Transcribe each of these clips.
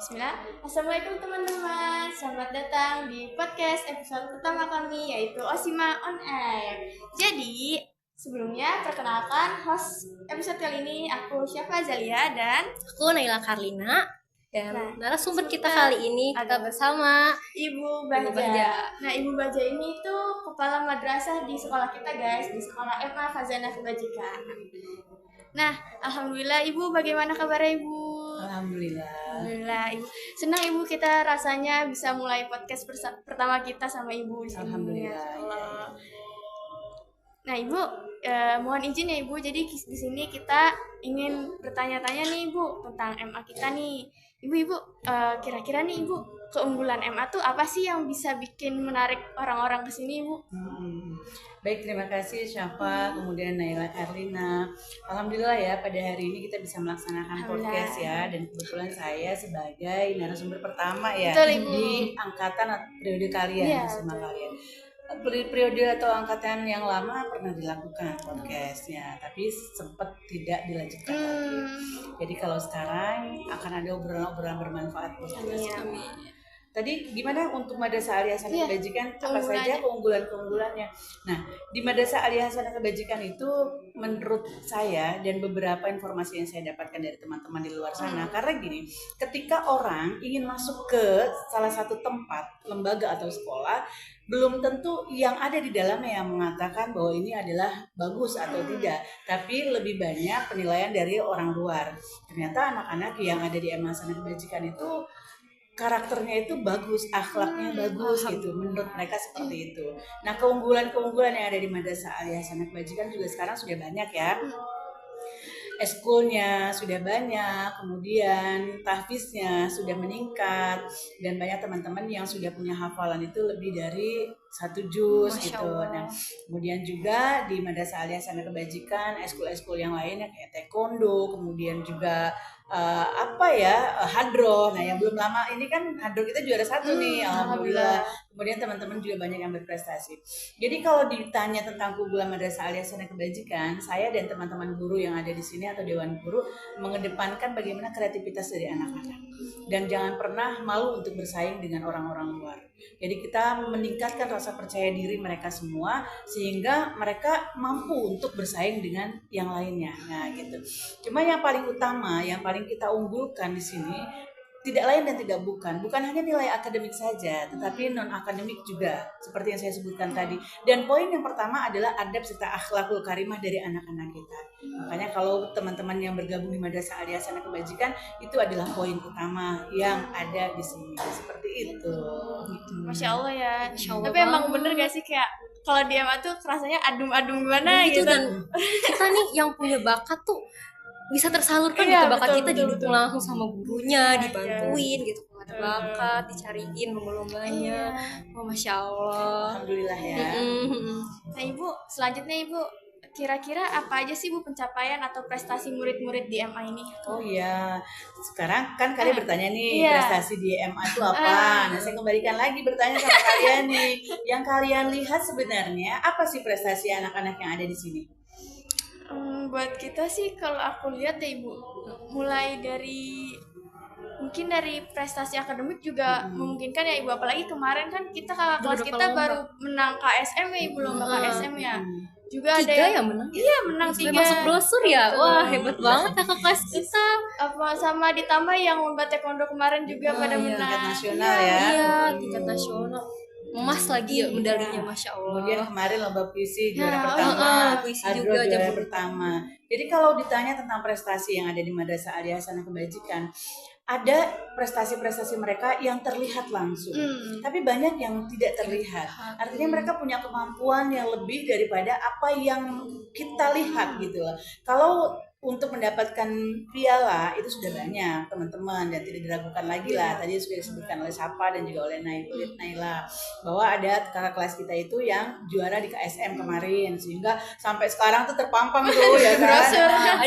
Bismillah. Assalamualaikum teman-teman. Selamat datang di podcast episode pertama kami, yaitu Osima on Air. Jadi, sebelumnya perkenalkan host episode kali ini aku Syafa Zalia dan Aku Naila Karlina. Dan narasumber kita kali ini kita ada bersama Ibu Baja. Nah, Ibu Baja ini tuh kepala madrasah di sekolah kita, guys, di sekolah MA Khazanah Kebajikan. Nah, alhamdulillah Ibu, bagaimana kabarnya Ibu? Alhamdulillah, Ibu. Senang Ibu, kita rasanya bisa mulai podcast pertama kita sama Ibu di sini. Alhamdulillah. Nah, Ibu, mohon izin ya Ibu. Jadi di sini kita ingin bertanya-tanya nih Ibu tentang MA kita nih. Ibu, kira-kira nih Ibu, keunggulan MA tuh apa sih yang bisa bikin menarik orang-orang ke sini Ibu? Baik, terima kasih Syafa, kemudian Naila Karlina. Alhamdulillah ya, pada hari ini kita bisa melaksanakan podcast ya, dan kebetulan saya sebagai narasumber pertama ya. Betul, Ibu. Di angkatan periode kalian, Iya, bersama betul. kalian. Periode atau angkatan yang lama pernah dilakukan podcastnya, tapi sempat tidak dilanjutkan lagi. Jadi kalau sekarang akan ada obrolan-obrolan bermanfaat buat kita semua. Tadi gimana untuk Madrasah Aliyah Hasanah Kebajikan, apa saja keunggulan-keunggulannya? Nah, di Madrasah Aliyah Hasanah Kebajikan itu menurut saya dan beberapa informasi yang saya dapatkan dari teman-teman di luar sana, karena gini, ketika orang ingin masuk ke salah satu tempat, lembaga atau sekolah, belum tentu yang ada di dalamnya yang mengatakan bahwa ini adalah bagus atau tidak, tapi lebih banyak penilaian dari orang luar. Ternyata anak-anak yang ada di MA Hasanah Kebajikan itu karakternya itu bagus, akhlaknya bagus gitu, menurut mereka seperti itu. Nah, keunggulan-keunggulan yang ada di Madrasah Aliyah Hasanah Kebajikan juga sekarang sudah banyak ya. Eskulnya sudah banyak, kemudian tahfiznya sudah meningkat, dan banyak teman-teman yang sudah punya hafalan itu lebih dari 1 juz gitu. Nah, kemudian juga di Madrasah Aliyah Hasanah Kebajikan, eskul-eskul yang lainnya kayak taekwondo, kemudian juga hadroh. Nah, yang belum lama ini kan hadroh kita juara 1 nih, alhamdulillah. Kemudian teman-teman juga banyak yang berprestasi. Jadi kalau ditanya tentang keunggulan Madrasah Aliyah Hasanah Kebajikan, saya dan teman-teman guru yang ada di sini atau dewan guru mengedepankan bagaimana kreativitas dari anak-anak, dan jangan pernah malu untuk bersaing dengan orang-orang luar. Jadi kita meningkatkan rasa percaya diri mereka semua sehingga mereka mampu untuk bersaing dengan yang lainnya. Nah, gitu. Cuma yang paling utama, yang paling kita unggulkan di sini tidak lain dan tidak bukan hanya nilai akademik saja, tetapi non akademik juga seperti yang saya sebutkan tadi. Dan poin yang pertama adalah adab serta akhlakul karimah dari anak-anak kita. Makanya kalau teman-teman yang bergabung di Madrasah Aliyah Hasanah Kebajikan, itu adalah poin utama yang ada di sini, seperti itu. Masya Allah ya. Masya Allah Tapi emang bener gak sih kayak kalau di MA tuh rasanya adum-adum gimana gitu. Dan kita nih yang punya bakat tuh bisa tersalurkan Iya, gitu, bakat betul, kita betul, didukung betul. langsung sama gurunya, Iya, dibantuin gitu, kalau ada bakat dicariin lomba-lombanya. Oh, Masya Allah. Alhamdulillah ya. Nah Ibu, selanjutnya Ibu, kira-kira apa aja sih Bu pencapaian atau prestasi murid-murid di MA ini? Oh iya, sekarang kan kalian bertanya nih, Iya. prestasi di MA itu apa? Nah, saya kembalikan lagi bertanya sama kalian nih. Yang kalian lihat sebenarnya apa sih prestasi anak-anak yang ada di sini? Buat kita sih kalau aku lihat ya Ibu, mulai dari mungkin dari prestasi akademik juga memungkinkan ya Ibu, apalagi kemarin kan kita kakak kelas kita baru menang KSM ya Ibu, lomba KSM ya. Juga ada 3 yang menang. Iya, menang 3. Masuk brosur ya. Betul. Wah, hebat banget kakak kelas kita. Apa sama ditambah yang lomba taekwondo kemarin juga pada menang. Tingkat nasional ya. Iya, tingkat nasional. Emas lagi ya medalinya, Masya Allah. Kemudian kemarin lomba puisi juara pertama, puisi hadroh juga juara jam pertama. Jadi kalau ditanya tentang prestasi yang ada di Madrasah Aliyah Hasanah Kebajikan, ada prestasi-prestasi mereka yang terlihat langsung, tapi banyak yang tidak terlihat. Artinya mereka punya kemampuan yang lebih daripada apa yang kita lihat gitu loh. Kalau untuk mendapatkan piala itu sudah banyak teman-teman, dan tidak diragukan lagi lah, tadi sudah disebutkan oleh Sapa dan juga oleh Naila bahwa ada kakak kelas kita itu yang juara di KSM kemarin, sehingga sampai sekarang tuh terpampang tuh ya kan.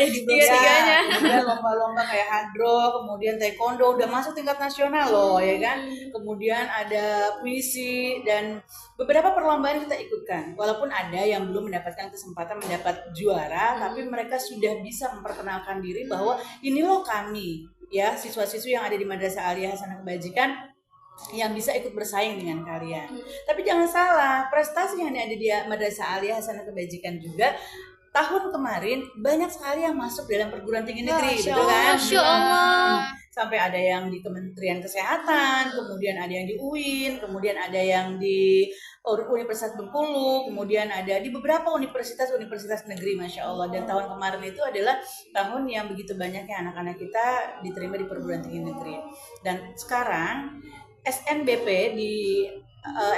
Ada di tiga-tiganya. Kemudian lomba-lomba kayak hadroh, kemudian taekwondo udah masuk tingkat nasional loh ya kan. Kemudian ada puisi dan beberapa perlombaan kita ikutkan. Walaupun ada yang belum mendapatkan kesempatan mendapat juara, tapi mereka sudah bisa bisa memperkenalkan diri bahwa ini loh kami, ya siswa-siswi yang ada di Madrasah Aliyah Hasanah Kebajikan yang bisa ikut bersaing dengan kalian. Tapi jangan salah, prestasi yang ada di Madrasah Aliyah Hasanah Kebajikan juga tahun kemarin banyak sekali yang masuk dalam perguruan tinggi negeri, betul kan? Masya Allah. Sampai ada yang di Kementerian Kesehatan, kemudian ada yang di UIN, kemudian ada yang di Universitas Bengkulu, kemudian ada di beberapa universitas negeri, Masya Allah. Dan tahun kemarin itu adalah tahun yang begitu banyaknya anak-anak kita diterima di perguruan tinggi negeri. Dan sekarang SNBP di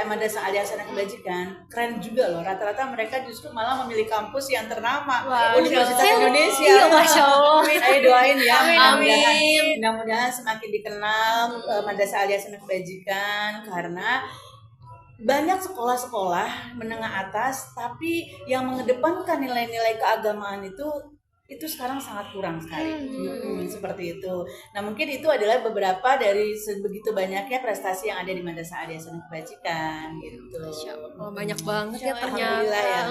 Madrasah Aliyah Hasanah Kebajikan keren juga loh. Rata-rata mereka justru malah memilih kampus yang ternama, Universitas Indonesia. Iya, Masya Allah. Ayo doain ya. Amin. Mudah-mudahan semakin dikenal Madrasah Aliyah Hasanah Kebajikan, karena banyak sekolah-sekolah menengah atas tapi yang mengedepankan nilai-nilai keagamaan itu sekarang sangat kurang sekali. Seperti itu. Nah, mungkin itu adalah beberapa dari sebegitu banyaknya prestasi yang ada di Madrasah Aliyah Hasanah Kebajikan gitu. Masya Allah, banyak banget ya ternyata. Alhamdulillah ya.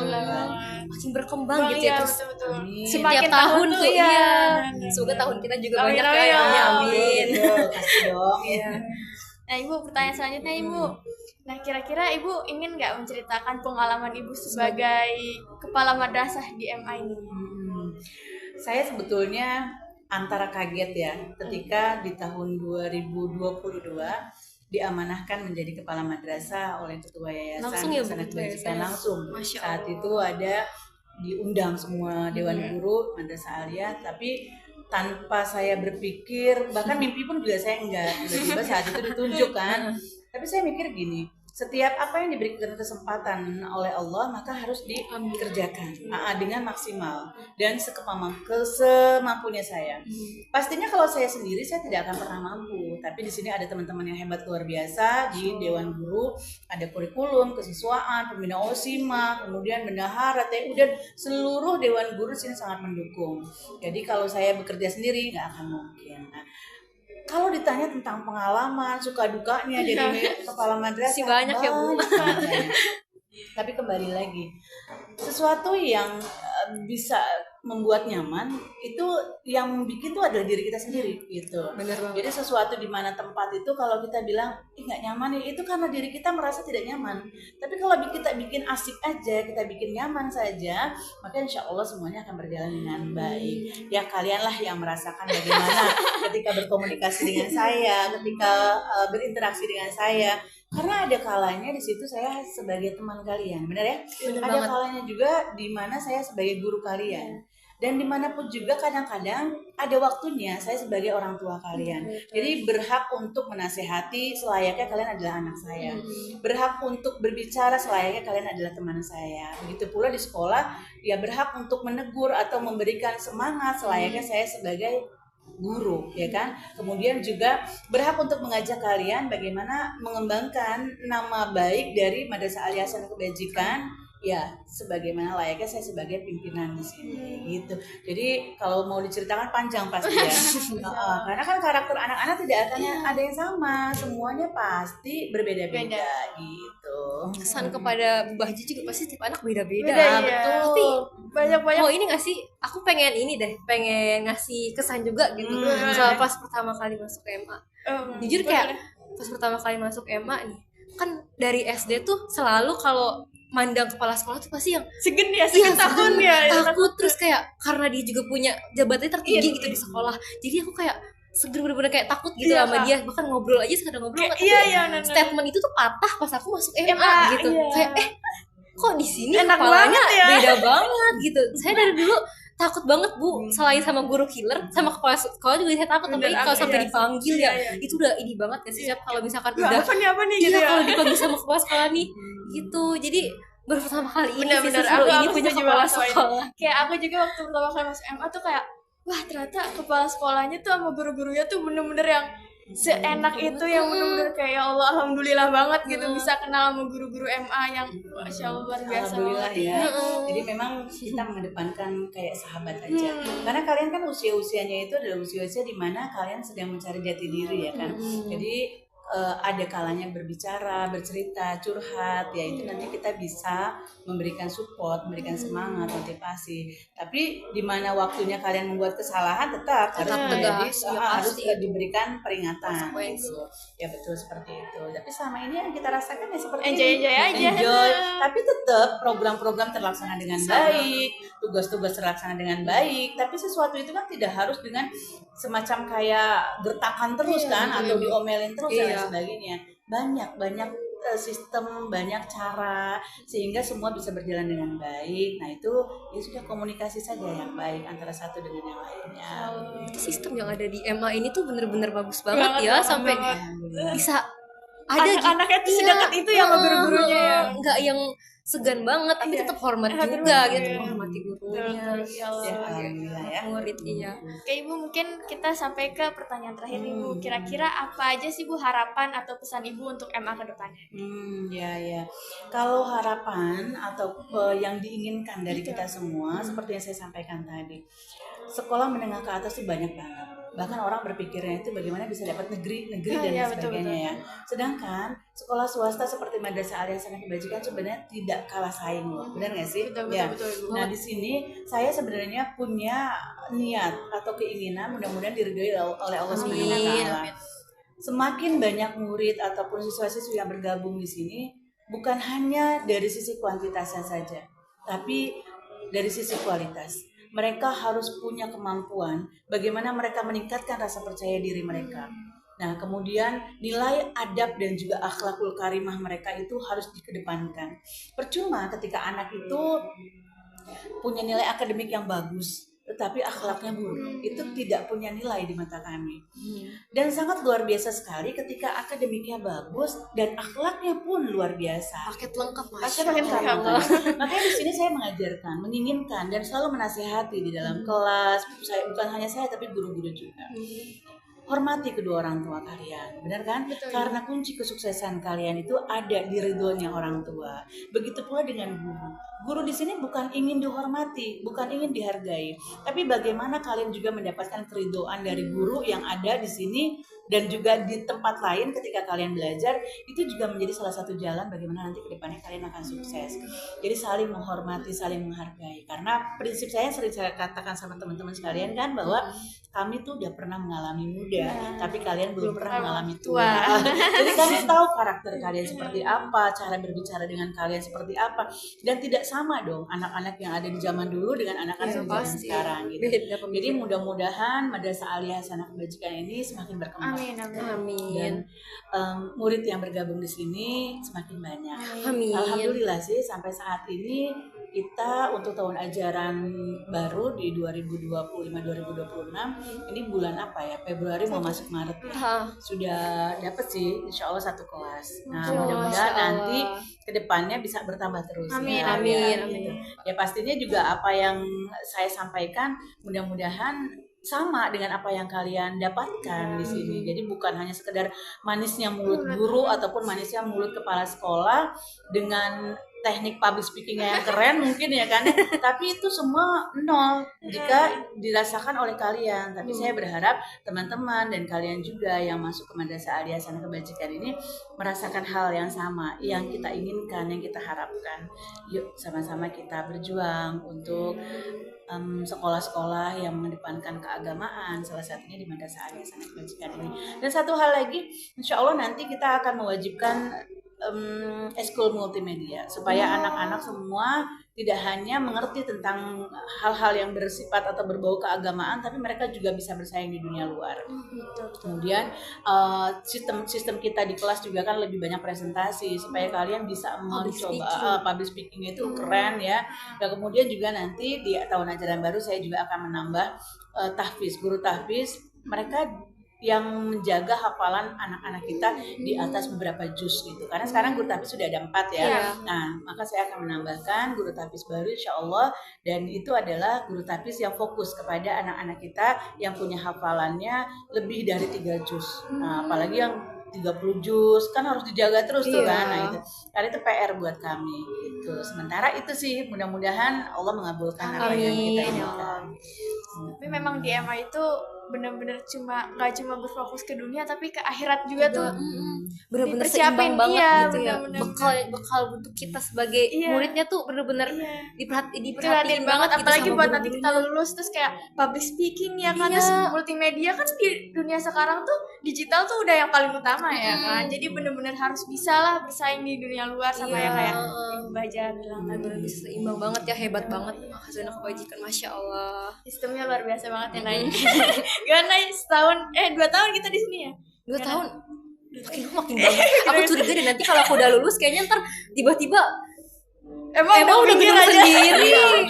Makin berkembang gitu ya terus. Amin. Setiap tahun tuh ya. Semoga tahun kita juga banyak ya. Amin. Kasih dong ya. Nah, Ibu, pertanyaan selanjutnya, Ibu. Nah, kira-kira Ibu ingin nggak menceritakan pengalaman Ibu sebagai kepala madrasah di MA ini? Saya sebetulnya antara kaget ya ketika di tahun 2022 diamanahkan menjadi kepala madrasah oleh ketua yayasan Langsung ya, Bu, Hasanah ketua Kebajikan yayasan. langsung. Masya Saat Allah. itu ada diundang semua dewan guru Madrasah Aliyah, tapi tanpa saya berpikir, bahkan mimpi pun juga saya enggak, tiba-tiba saat itu ditunjuk kan. Tapi saya mikir gini, setiap apa yang diberikan kesempatan oleh Allah maka harus dikerjakan dengan maksimal dan semampunya saya. Pastinya kalau saya sendiri saya tidak akan pernah mampu, tapi di sini ada teman-teman yang hebat luar biasa di Dewan Guru, ada kurikulum, kesiswaan, pembina OSIMA, kemudian bendahara, TU, dan seluruh Dewan Guru sini sangat mendukung. Jadi kalau saya bekerja sendiri nggak akan mungkin. Nah, kalau ditanya tentang pengalaman, suka dukanya jadi kepala madrasah, Masih banyak ya, Bu. banyak. Tapi kembali lagi, sesuatu yang bisa membuat nyaman itu yang bikin tuh adalah diri kita sendiri gitu. Bener banget. Jadi sesuatu di mana tempat itu kalau kita bilang nggak nyaman ya, itu karena diri kita merasa tidak nyaman. Tapi kalau kita bikin asik aja, kita bikin nyaman saja, maka insya Allah semuanya akan berjalan dengan baik. Ya kalianlah yang merasakan bagaimana ketika berkomunikasi dengan saya, ketika berinteraksi dengan saya. Karena ada kalanya di situ saya sebagai teman kalian, benar ya? Bener Ada banget. kalanya juga di mana saya sebagai guru kalian. Dan dimanapun juga kadang-kadang ada waktunya saya sebagai orang tua kalian. Jadi berhak untuk menasehati selayaknya kalian adalah anak saya. Berhak untuk berbicara selayaknya kalian adalah teman saya. Begitu pula di sekolah, ya berhak untuk menegur atau memberikan semangat selayaknya saya sebagai guru, ya kan? Kemudian juga berhak untuk mengajak kalian bagaimana mengembangkan nama baik dari Madrasah Aliyah Hasanah Kebajikan, ya sebagaimana layaknya saya sebagai pimpinan di sini gitu. Jadi kalau mau diceritakan panjang pasti ya. Karena kan karakter anak-anak tidak akan ada yang sama, semuanya pasti berbeda-beda gitu. Kesan kepada Bu Bahji juga pasti tiap anak beda-beda. Beda, iya. Betul. Tapi Banyak-banyak. mau ini gak sih? Aku pengen ini deh, pengen ngasih kesan juga gitu. Soal pas pertama kali masuk MA. Jujur kayak pas pertama kali masuk MA nih, kan dari SD tuh selalu kalau mandang kepala sekolah tuh pasti yang segen ya, segen takut ya. takut, terus kayak karena dia juga punya jabatannya tertinggi gitu di sekolah, jadi aku kayak seger, bener-bener kayak takut gitu sama dia, bahkan ngobrol aja sekadar ngobrol Kayak, tapi statement itu tuh patah pas aku masuk MA gitu. Kayak kok di sini enak kepalanya banget ya, beda banget gitu. Saya dari dulu takut banget Bu, selain sama guru killer, sama kepala sekolah juga saya takut. Tapi kalau sampai dipanggil ya, itu udah ini banget kan sih. Kalau misalkan udah apa nih gitu ya, kalau dipanggil sama kepala sekolah nih gitu. Jadi baru pertama kali ini sih bener-bener seseru ini aku punya setuju kepala banget sama ini. sekolah. Kayak aku juga waktu pertama kali masuk MA tuh kayak, wah ternyata kepala sekolahnya tuh sama guru-gurunya tuh bener-bener yang seenak itu, yang bener-bener kayak ya Allah alhamdulillah banget gitu bisa kenal sama guru-guru MA yang masya Allah luar biasa. Alhamdulillah ya. Jadi memang kita mengedepankan kayak sahabat aja. Karena kalian kan usia-usianya itu adalah usia-usia di mana kalian sedang mencari jati diri ya kan. Jadi ada kalanya berbicara, bercerita, curhat, ya itu nanti kita bisa memberikan support, memberikan semangat, motivasi. Tapi di mana waktunya kalian membuat kesalahan tetap harus tegas, harus diberikan peringatan. Konsekuensi. Ya betul seperti itu. Tapi selama ini yang kita rasakan ya seperti enjoy aja. Enjoy. Tapi tetap program-program terlaksana dengan baik, tugas-tugas terlaksana dengan baik. Tapi sesuatu itu kan tidak harus dengan semacam kayak gertakan terus kan, atau diomelin terus dan sebagainya. Banyak sistem, banyak cara sehingga semua bisa berjalan dengan baik. Nah itu ya sudah, komunikasi saja yang baik antara satu dengan yang lainnya. Sistem yang ada di MA ini tuh bener-bener bagus banget ya, sampai bisa ada anak-anaknya tuh sedekat itu ya sama guru-gurunya ya, nggak yang segan banget tapi tetap hormat juga gitu, menghormati gurunya. Ya alhamdulillah ya. Murid Oke Ibu, mungkin kita sampai ke pertanyaan terakhir Ibu. Kira-kira apa aja sih Bu harapan atau pesan Ibu untuk MA ke depannya? Ya. Kalau harapan atau yang diinginkan dari kita semua, seperti yang saya sampaikan tadi, sekolah menengah ke atas itu banyak banget. Bahkan orang berpikirnya itu bagaimana bisa dapat negeri dan sebagainya ya. Sedangkan sekolah swasta seperti Madrasah Aliyah Hasanah Kebajikan sebenarnya tidak kalah saing loh. Benar nggak sih? Betul. Nah di sini saya sebenarnya punya niat atau keinginan mudah-mudahan diridhoi oleh Allah Subhanahu wa taala. Semakin banyak murid ataupun siswa-siswi yang bergabung di sini, bukan hanya dari sisi kuantitasnya saja, tapi dari sisi kualitas. Mereka harus punya kemampuan bagaimana mereka meningkatkan rasa percaya diri mereka. Nah, kemudian nilai adab dan juga akhlakul karimah mereka itu harus dikedepankan. Percuma ketika anak itu punya nilai akademik yang bagus, tetapi akhlaknya buruk, itu tidak punya nilai di mata kami. Dan sangat luar biasa sekali ketika akademiknya bagus dan akhlaknya pun luar biasa. Paket lengkap, Makanya di sini saya mengajarkan, menginginkan dan selalu menasihati di dalam kelas. Saya bukan hanya saya tapi guru-guru juga. Hormati kedua orang tua kalian, benar kan? Betul. Karena kunci kesuksesan kalian itu ada di ridhonya orang tua. Begitu pula dengan guru. Guru di sini bukan ingin dihormati, bukan ingin dihargai, tapi bagaimana kalian juga mendapatkan keridhaan dari guru yang ada di sini dan juga di tempat lain ketika kalian belajar, itu juga menjadi salah satu jalan bagaimana nanti ke depannya kalian akan sukses. Jadi saling menghormati, saling menghargai. Karena prinsip saya sering saya katakan sama teman-teman sekalian kan, bahwa kami tuh udah pernah mengalami muda, tapi kalian belum pernah mengalami tua. Jadi kalian tahu karakter kalian seperti apa, cara berbicara dengan kalian seperti apa, dan tidak sama dong anak-anak yang ada di zaman dulu dengan anak-anak yang zaman sekarang gitu. Jadi mudah-mudahan Madrasah Aliyah Hasanah Kebajikan ini semakin berkembang. Amin. Dan murid yang bergabung di sini semakin banyak. Amin. Alhamdulillah sih sampai saat ini kita untuk tahun ajaran baru di 2025-2026 ini bulan apa ya, Februari mau masuk Maret ya, sudah dapat sih insya Allah satu kelas. Nah mudah-mudahan nanti kedepannya bisa bertambah terus. Amin. Gitu. Ya pastinya juga apa yang saya sampaikan mudah-mudahan sama dengan apa yang kalian dapatkan di sini. Jadi bukan hanya sekedar manisnya mulut guru ataupun manisnya mulut kepala sekolah dengan teknik public speakingnya yang keren mungkin ya kan, tapi itu semua nol jika dirasakan oleh kalian. Tapi saya berharap teman-teman dan kalian juga yang masuk ke Madrasah Aliyah Hasanah Kebajikan ini merasakan hal yang sama yang kita inginkan, yang kita harapkan. Yuk sama-sama kita berjuang untuk sekolah-sekolah yang mengedepankan keagamaan, salah satunya di Madrasah Aliyah Hasanah Kebajikan ini. Dan satu hal lagi, insya Allah nanti kita akan mewajibkan eskul multimedia supaya anak-anak semua tidak hanya mengerti tentang hal-hal yang bersifat atau berbau keagamaan, tapi mereka juga bisa bersaing di dunia luar. Kemudian sistem kita di kelas juga kan lebih banyak presentasi supaya kalian bisa mencoba public speaking itu keren ya. Dan kemudian juga nanti di tahun ajaran baru saya juga akan menambah tahfiz, guru tahfiz, mereka yang menjaga hafalan anak-anak kita di atas beberapa juz gitu. Karena sekarang guru tahfiz sudah ada 4 ya. Nah, maka saya akan menambahkan guru tahfiz baru insya Allah, dan itu adalah guru tahfiz yang fokus kepada anak-anak kita yang punya hafalannya lebih dari 3 juz. Nah, apalagi yang 30 juz kan harus dijaga terus tuh kan. Nah, itu karena itu PR buat kami gitu. Sementara itu sih mudah-mudahan Allah mengabulkan apa yang kita inginkan. Tapi memang di MA itu benar-benar nggak cuma berfokus ke dunia tapi ke akhirat juga tuh. Bener-bener Dipersiapin, seimbang banget iya, gitu ya. bener-bener. Bekal untuk kita sebagai muridnya tuh bener-bener diperhatiin Diperhatiin banget gitu apalagi sama buat nanti kita guru-gurunya. lulus terus kayak public speaking ya kan, Iya. terus multimedia kan di dunia sekarang tuh digital tuh udah yang paling utama ya kan, jadi bener-bener harus bisa lah bersaing di dunia luar sama yang kayak Ibu Baja bilang tadi. Bener-bener bisa seimbang banget ya, hebat banget Khazanah Kebajikan, Masya Allah. Sistemnya luar biasa banget ya Nay. Gak Nay, setahun 2 tahun kita di sini ya. 2 tahun makin bagus. Aku curiga deh nanti kalau aku udah lulus kayaknya ntar tiba-tiba Emang udah mikir gedung aja. sendiri.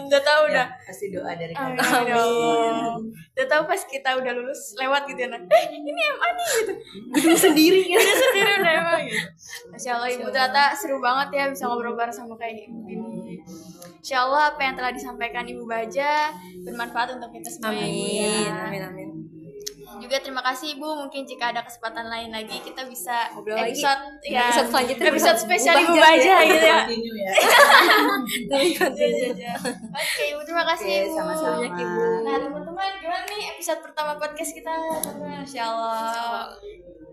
Udah tahu udah. Pasti doa dari Amin. kami. Ya Allah. Udah tahu pas kita udah lulus lewat gitu ya Nay. Ini MA nih gitu. Gedung sendiri kan. Kita sendiri udah emang gitu. Masya Allah Ibu ternyata seru banget ya bisa ngobrol bareng sama kayak Ibu gini. Insya Allah apa yang telah disampaikan Ibu Baja bermanfaat untuk kita semua. ya, Ibu, ya. Amin. Juga terima kasih Ibu, mungkin jika ada kesempatan lain lagi kita bisa Ngobrol lagi. episode Selanjutnya episode spesial Ibu Baja Baja ya. gitu ya. Continue ya. Oke Ibu, terima kasih Oke, Ibu. sama-sama. Banyak, Ibu. Nah teman-teman, gimana nih episode pertama podcast kita? Masya Allah.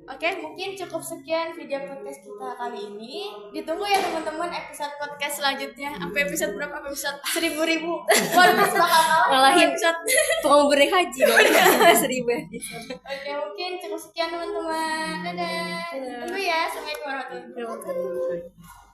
Oke, mungkin cukup sekian video podcast kita kali ini. Ditunggu ya teman-teman episode podcast selanjutnya. Sampai episode berapa? Sampai episode 1000. Podcast bakal kalah. Ngalahin episode. tukang beri haji dong. 1000 episode. Oke, mungkin cukup sekian teman-teman. Dadah. Tunggu ya. Assalamualaikum warahmatullahi wabarakatuh.